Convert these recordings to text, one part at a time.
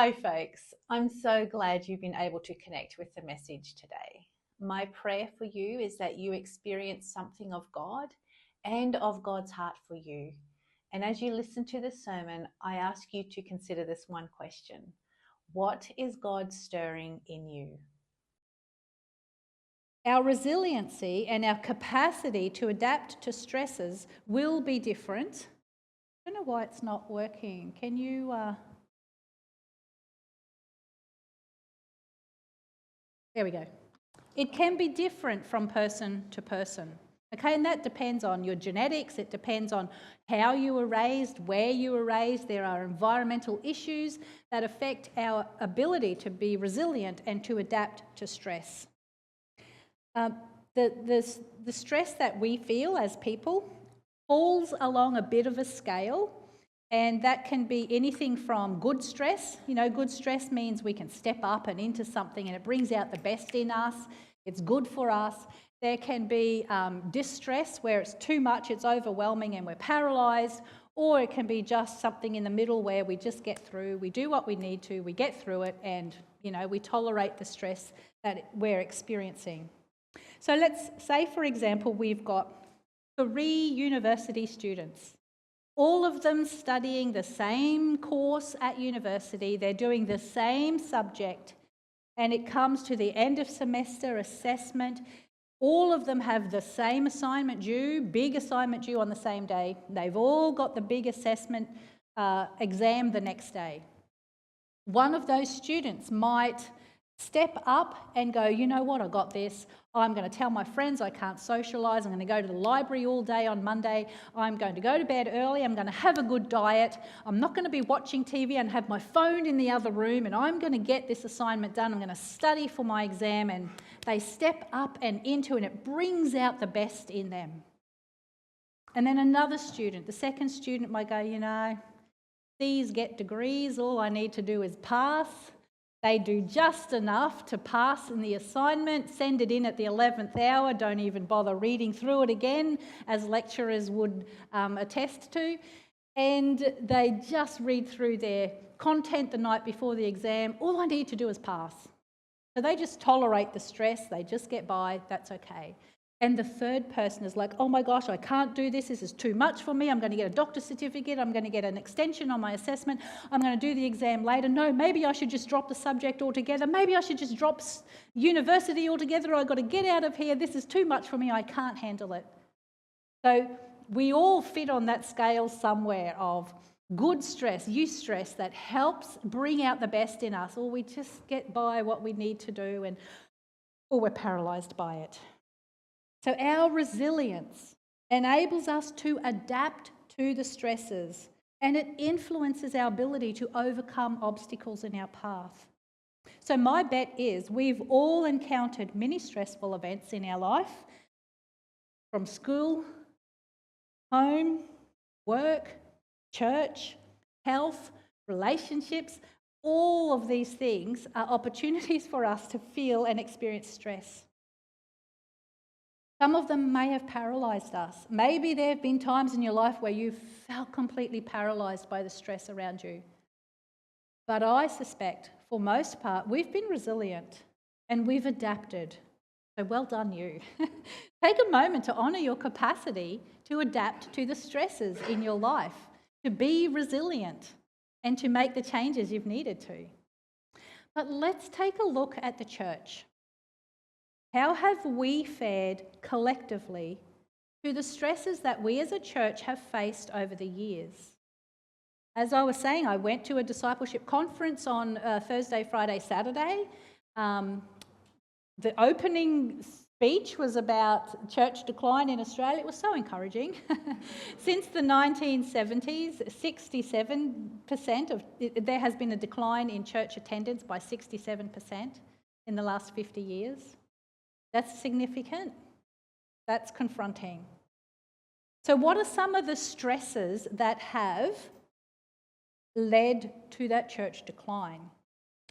Hi, folks. I'm so glad you've been able to connect with the message today. My prayer for you is that you experience something of God and of God's heart for you. And as you listen to the sermon, I ask you to consider this one question: what is God stirring in you? Our resiliency and our capacity to adapt to stresses will be different. I don't know why it's not working. Can you... There we go. It can be different from person to person. Okay, and that depends on your genetics, it depends on how you were raised, where you were raised. There are environmental issues that affect our ability to be resilient and to adapt to stress. The stress that we feel as people falls along a bit of a scale, and that can be anything from good stress. You know, good stress means we can step up and into something and it brings out the best in us. It's good for us. There can be distress where it's too much, it's overwhelming and we're paralysed, or it can be just something in the middle where we just get through, we do what we need to, we get through it, and, you know, we tolerate the stress that we're experiencing. So let's say, for example, we've got 3 university students, all of them studying the same course at university. They're doing the same subject, and it comes to the end of semester assessment. All of them have the same assignment due, big assignment due on the same day. They've all got the big assessment exam the next day. One of those students might step up and go, you know what, I got this. I'm going to tell my friends I can't socialise. I'm going to go to the library all day on Monday. I'm going to go to bed early. I'm going to have a good diet. I'm not going to be watching TV and have my phone in the other room, and I'm going to get this assignment done. I'm going to study for my exam. And they step up and into it, and it brings out the best in them. And then another student, the second student, might go, you know, these get degrees. All I need to do is pass. They do just enough to pass in the assignment, send it in at the 11th hour, don't even bother reading through it again, as lecturers would attest to, and they just read through their content the night before the exam. All I need to do is pass. So they just tolerate the stress, they just get by, that's okay. And the third person is like, oh my gosh, I can't do this. This is too much for me. I'm going to get a doctor's certificate. I'm going to get an extension on my assessment. I'm going to do the exam later. No, maybe I should just drop the subject altogether. Maybe I should just drop university altogether. I've got to get out of here. This is too much for me. I can't handle it. So we all fit on that scale somewhere of good stress, eustress, that helps bring out the best in us, or we just get by what we need to do, or we're paralysed by it. So our resilience enables us to adapt to the stresses, and it influences our ability to overcome obstacles in our path. So my bet is we've all encountered many stressful events in our life, from school, home, work, church, health, relationships. All of these things are opportunities for us to feel and experience stress. Some of them may have paralysed us. Maybe there have been times in your life where you felt completely paralysed by the stress around you. But I suspect, for most part, we've been resilient and we've adapted. So well done you. Take a moment to honour your capacity to adapt to the stresses in your life, to be resilient and to make the changes you've needed to. But let's take a look at the church. How have we fared collectively to the stresses that we as a church have faced over the years? As I was saying, I went to a discipleship conference on Thursday, Friday, Saturday. The opening speech was about church decline in Australia. It was so encouraging. Since the 1970s, 67% there has been a decline in church attendance by 67% in the last 50 years. That's significant. That's confronting. So what are some of the stresses that have led to that church decline?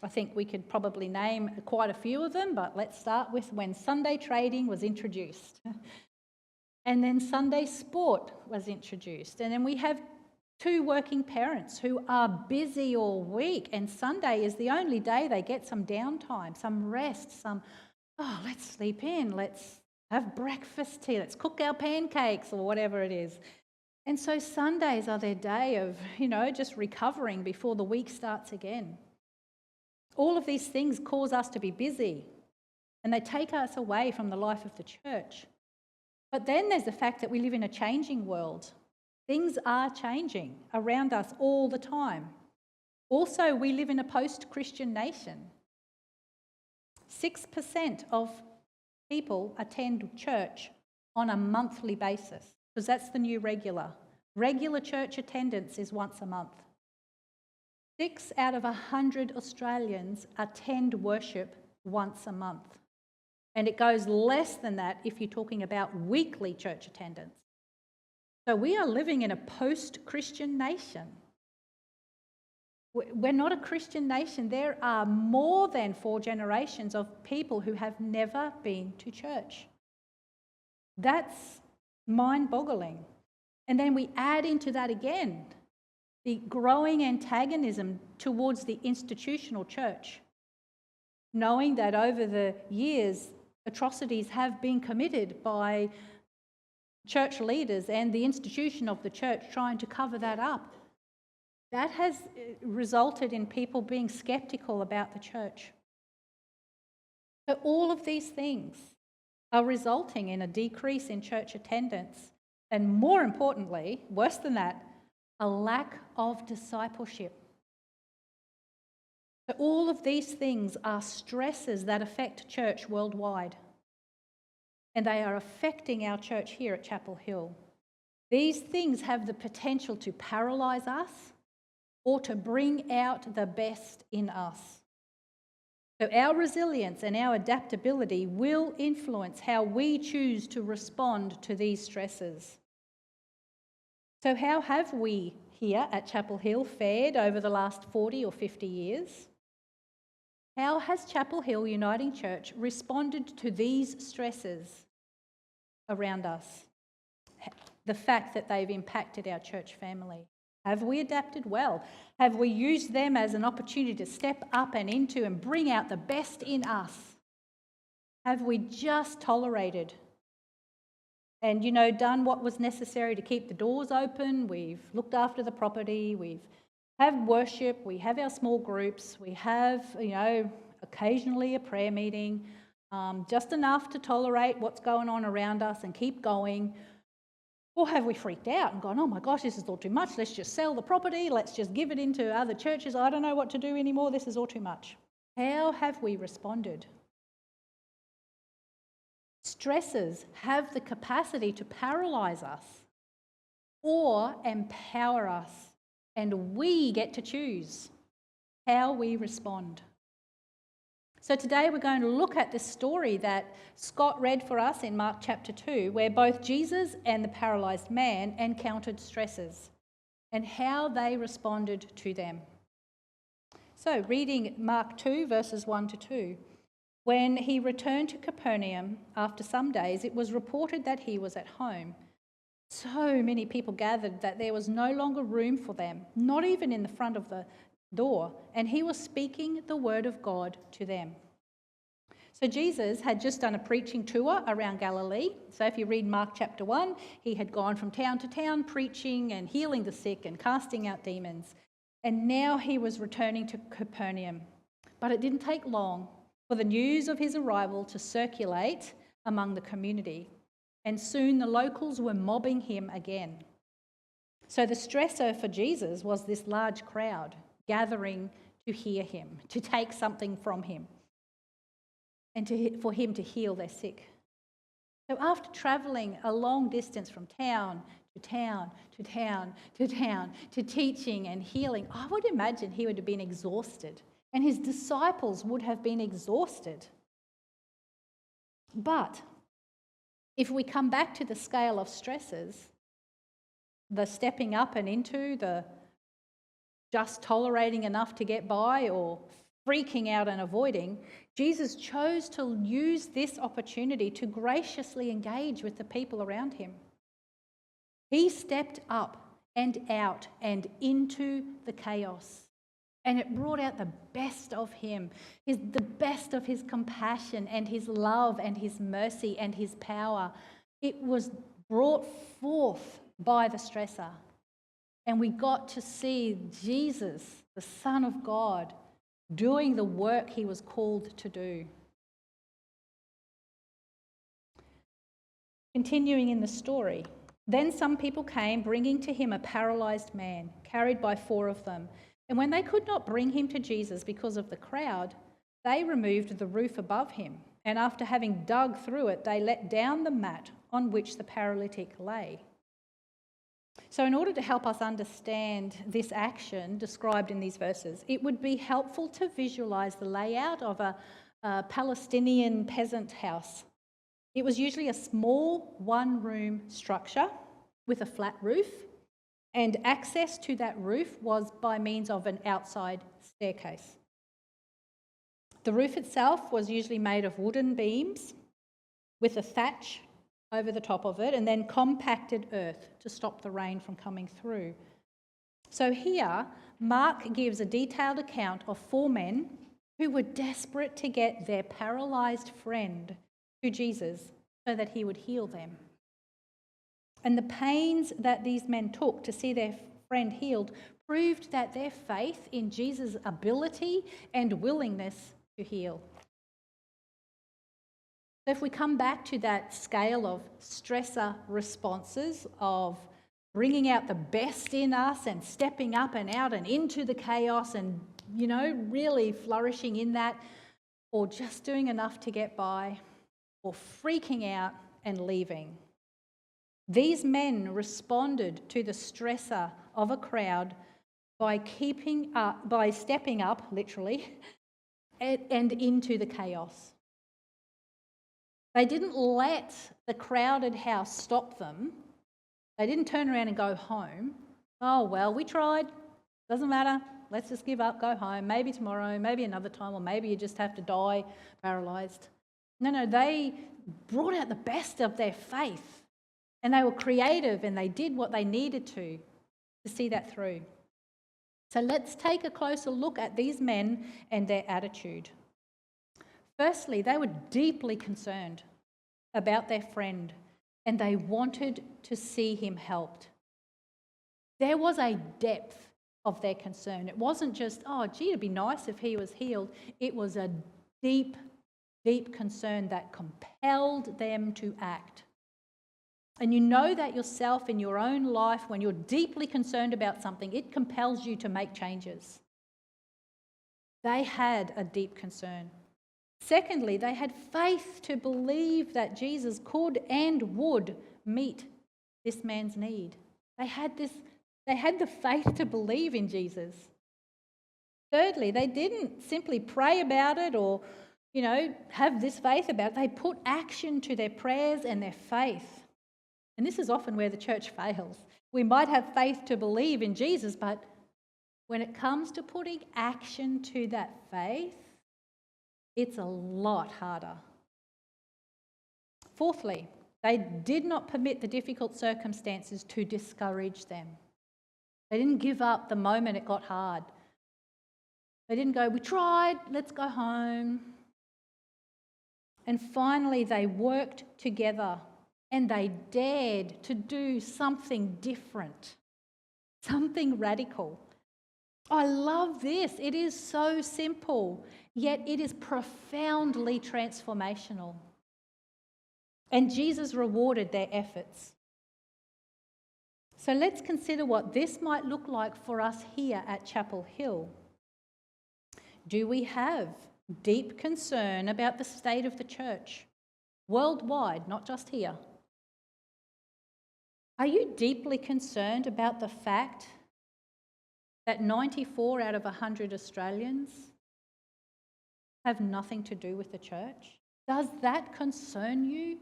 I think we could probably name quite a few of them, but let's start with when Sunday trading was introduced. And then Sunday sport was introduced. And then we have 2 working parents who are busy all week, and Sunday is the only day they get some downtime, some rest, let's sleep in, let's have breakfast tea, let's cook our pancakes or whatever it is. And so Sundays are their day of, just recovering before the week starts again. All of these things cause us to be busy, and they take us away from the life of the church. But then there's the fact that we live in a changing world. Things are changing around us all the time. Also, we live in a post-Christian nation. 6% of people attend church on a monthly basis, because that's the new regular. Regular church attendance is once a month. 6 out of 100 Australians attend worship once a month. And it goes less than that if you're talking about weekly church attendance. So we are living in a post-Christian nation. We're not a Christian nation. There are more than 4 generations of people who have never been to church. That's mind-boggling. And then we add into that again the growing antagonism towards the institutional church, knowing that over the years atrocities have been committed by church leaders and the institution of the church trying to cover that up. That has resulted in people being sceptical about the church. So all of these things are resulting in a decrease in church attendance, and more importantly, worse than that, a lack of discipleship. So all of these things are stresses that affect church worldwide, and they are affecting our church here at Chapel Hill. These things have the potential to paralyse us or to bring out the best in us. So our resilience and our adaptability will influence how we choose to respond to these stresses. So how have we here at Chapel Hill fared over the last 40 or 50 years? How has Chapel Hill Uniting Church responded to these stresses around us? The fact that they've impacted our church family. Have we adapted well? Have we used them as an opportunity to step up and into and bring out the best in us? Have we just tolerated and, done what was necessary to keep the doors open? We've looked after the property, we've have worship, we have our small groups, we have, occasionally a prayer meeting, just enough to tolerate what's going on around us and keep going. Or have we freaked out and gone, oh my gosh, this is all too much, let's just sell the property, let's just give it into other churches, I don't know what to do anymore, this is all too much. How have we responded? Stresses have the capacity to paralyse us or empower us, and we get to choose how we respond. So today we're going to look at this story that Scott read for us in Mark chapter 2, where both Jesus and the paralysed man encountered stresses and how they responded to them. So reading Mark 2 verses 1 to 2. When he returned to Capernaum after some days, it was reported that he was at home. So many people gathered that there was no longer room for them, not even in the front of the door, and he was speaking the word of God to them. So Jesus had just done a preaching tour around Galilee. So if you read Mark chapter 1, he had gone from town to town preaching and healing the sick and casting out demons. And now he was returning to Capernaum. But it didn't take long for the news of his arrival to circulate among the community. And soon the locals were mobbing him again. So the stressor for Jesus was this large crowd gathering to hear him, to take something from him, and for him to heal their sick. So after travelling a long distance from town to town to town to town to teaching and healing, I would imagine he would have been exhausted, and his disciples would have been exhausted. But if we come back to the scale of stresses, the stepping up and into, the just tolerating enough to get by or freaking out and avoiding, Jesus chose to use this opportunity to graciously engage with the people around him. He stepped up and out and into the chaos. And it brought out the best of him, the best of his compassion and his love and his mercy and his power. It was brought forth by the stressor. And we got to see Jesus, the Son of God, doing the work he was called to do. Continuing in the story, then some people came, bringing to him a paralyzed man, carried by 4 of them. And when they could not bring him to Jesus because of the crowd, they removed the roof above him. And after having dug through it, they let down the mat on which the paralytic lay. So in order to help us understand this action described in these verses, it would be helpful to visualize the layout of a Palestinian peasant house. It was usually a small one-room structure with a flat roof, and access to that roof was by means of an outside staircase. The roof itself was usually made of wooden beams with a thatch over the top of it, and then compacted earth to stop the rain from coming through. So here, Mark gives a detailed account of 4 men who were desperate to get their paralysed friend to Jesus so that he would heal them. And the pains that these men took to see their friend healed proved that their faith in Jesus' ability and willingness to heal. So if we come back to that scale of stressor responses, of bringing out the best in us and stepping up and out and into the chaos and, really flourishing in that, or just doing enough to get by, or freaking out and leaving. These men responded to the stressor of a crowd by stepping up, literally, and into the chaos. They didn't let the crowded house stop them. They didn't turn around and go home. Oh, well, we tried. Doesn't matter. Let's just give up, go home. Maybe tomorrow, maybe another time, or maybe you just have to die paralysed. No, they brought out the best of their faith. And they were creative and they did what they needed to see that through. So let's take a closer look at these men and their attitude. Firstly, they were deeply concerned about their friend and they wanted to see him helped. There was a depth of their concern. It wasn't just, it'd be nice if he was healed. It was a deep, deep concern that compelled them to act. And you know that yourself in your own life, when you're deeply concerned about something, it compels you to make changes. They had a deep concern. Secondly, they had faith to believe that Jesus could and would meet this man's need. They had the faith to believe in Jesus. Thirdly, they didn't simply pray about it or, have this faith about it. They put action to their prayers and their faith. And this is often where the church fails. We might have faith to believe in Jesus, but when it comes to putting action to that faith, it's a lot harder. Fourthly, they did not permit the difficult circumstances to discourage them. They didn't give up the moment it got hard. They didn't go, we tried, let's go home. And finally, they worked together and they dared to do something different, something radical. I love this. It is so simple, yet it is profoundly transformational. And Jesus rewarded their efforts. So let's consider what this might look like for us here at Chapel Hill. Do we have deep concern about the state of the church, worldwide, not just here? Are you deeply concerned about the fact that 94 out of 100 Australians have nothing to do with the church? Does that concern you?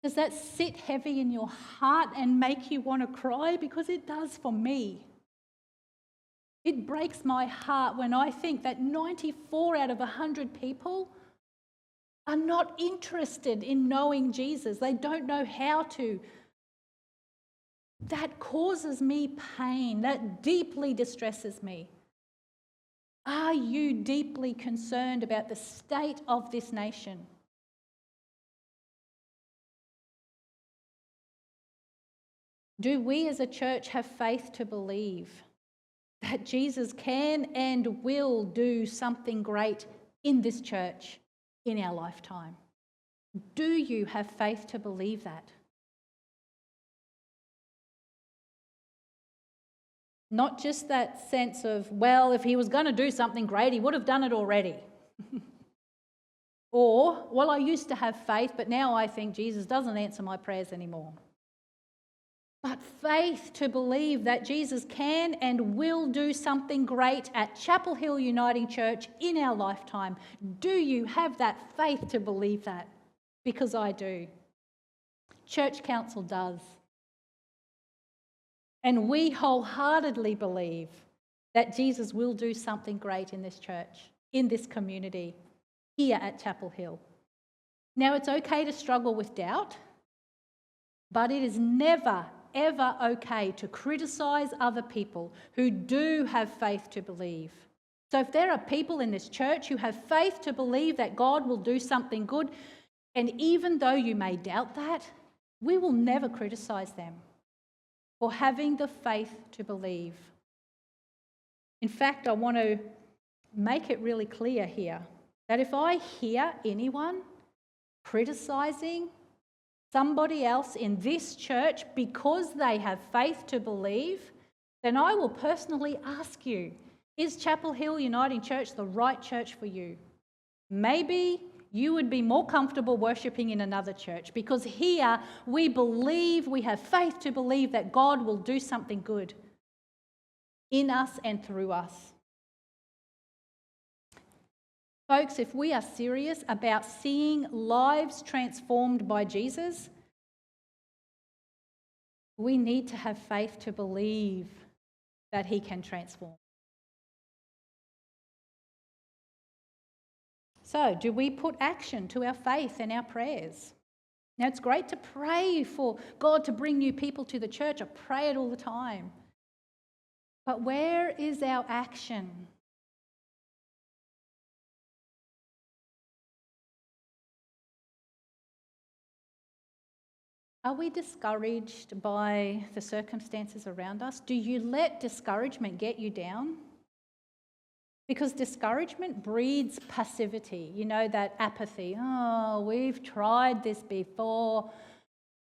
Does that sit heavy in your heart and make you want to cry? Because it does for me. It breaks my heart when I think that 94 out of 100 people are not interested in knowing Jesus. They don't know how to That causes me pain. That deeply distresses me. Are you deeply concerned about the state of this nation? Do we as a church have faith to believe that Jesus can and will do something great in this church in our lifetime? Do you have faith to believe that? Not just that sense of, well, if he was going to do something great, he would have done it already. Or, well, I used to have faith, but now I think Jesus doesn't answer my prayers anymore. But faith to believe that Jesus can and will do something great at Chapel Hill Uniting Church in our lifetime. Do you have that faith to believe that? Because I do. Church Council does. And we wholeheartedly believe that Jesus will do something great in this church, in this community, here at Chapel Hill. Now, it's okay to struggle with doubt, but it is never, ever okay to criticise other people who do have faith to believe. So if there are people in this church who have faith to believe that God will do something good, and even though you may doubt that, we will never criticise them for having the faith to believe. In fact, I want to make it really clear here that if I hear anyone criticising somebody else in this church because they have faith to believe, then I will personally ask you, is Chapel Hill Uniting Church the right church for you? Maybe you would be more comfortable worshipping in another church, because here we believe, we have faith to believe that God will do something good in us and through us. Folks, if we are serious about seeing lives transformed by Jesus, we need to have faith to believe that he can transform. So, do we put action to our faith and our prayers? Now, it's great to pray for God to bring new people to the church. I pray it all the time. But where is our action? Are we discouraged by the circumstances around us? Do you let discouragement get you down? Because discouragement breeds passivity, you know, that apathy. Oh, we've tried this before,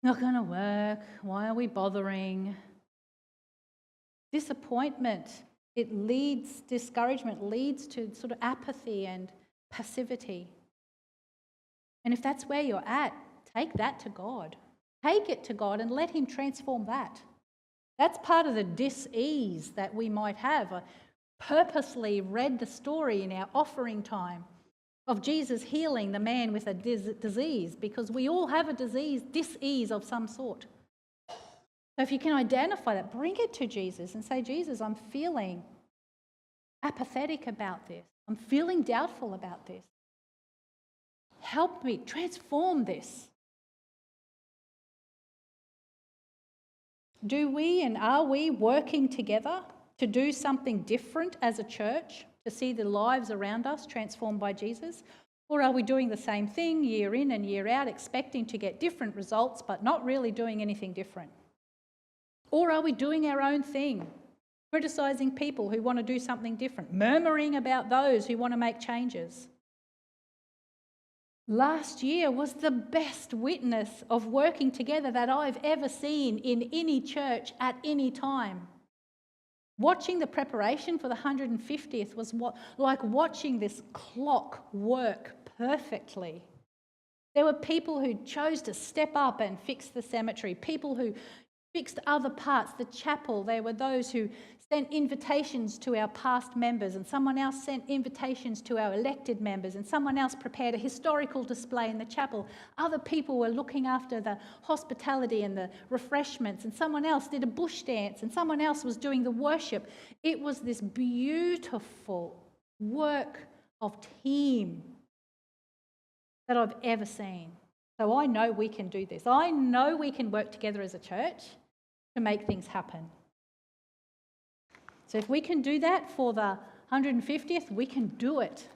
not going to work, why are we bothering? Disappointment, discouragement leads to sort of apathy and passivity. And if that's where you're at, take that to God. Take it to God and let him transform that. That's part of the dis-ease that we might have. I purposely read the story in our offering time of Jesus healing the man with a disease, because we all have a disease, dis-ease of some sort. So if you can identify that, bring it to Jesus and say, Jesus, I'm feeling apathetic about this. I'm feeling doubtful about this. Help me transform this. Do we and are we working together to do something different as a church, to see the lives around us transformed by Jesus? Or are we doing the same thing year in and year out, expecting to get different results but not really doing anything different? Or are we doing our own thing, criticising people who want to do something different, murmuring about those who want to make changes? Last year was the best witness of working together that I've ever seen in any church at any time. Watching the preparation for the 150th was like watching this clock work perfectly. There were people who chose to step up and fix the cemetery, people who fixed other parts, the chapel. There were those who sent invitations to our past members, and someone else sent invitations to our elected members, and someone else prepared a historical display in the chapel. Other people were looking after the hospitality and the refreshments, and someone else did a bush dance, and someone else was doing the worship. It was this beautiful work of team that I've ever seen. So I know we can do this. I know we can work together as a church. to make things happen. So if we can do that for the 150th, we can do it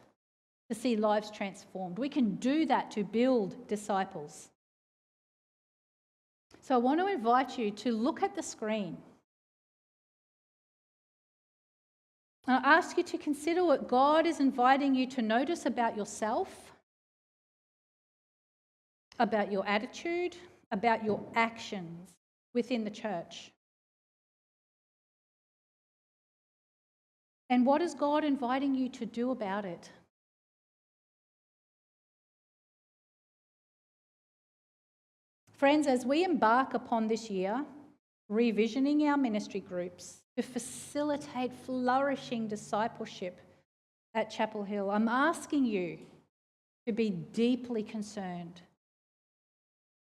to see lives transformed. We can do that to build disciples. So I want to invite you to look at the screen. I ask you to consider what God is inviting you to notice about yourself, about your attitude, about your actions within the church. And what is God inviting you to do about it? Friends, as we embark upon this year, revisioning our ministry groups to facilitate flourishing discipleship at Chapel Hill, I'm asking you to be deeply concerned.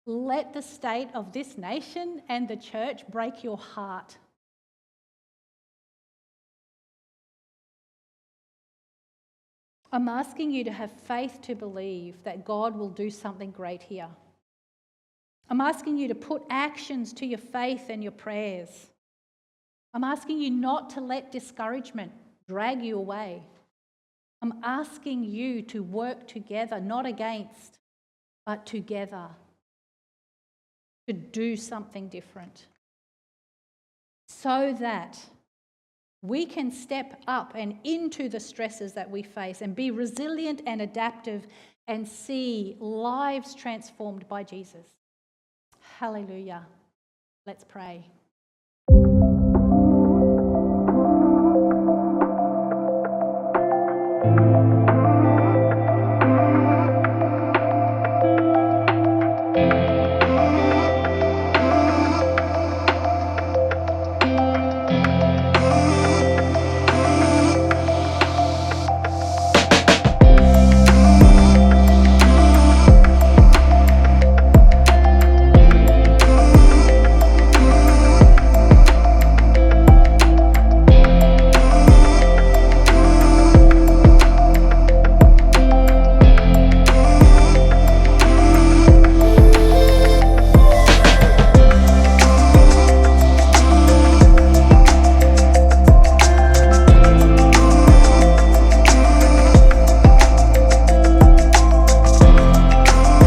Let the state of this nation and the church break your heart. I'm asking you to have faith to believe that God will do something great here. I'm asking you to put actions to your faith and your prayers. I'm asking you not to let discouragement drag you away. I'm asking you to work together, not against, but together, to do something different so that we can step up and into the stresses that we face and be resilient and adaptive and see lives transformed by Jesus. Hallelujah. Let's pray.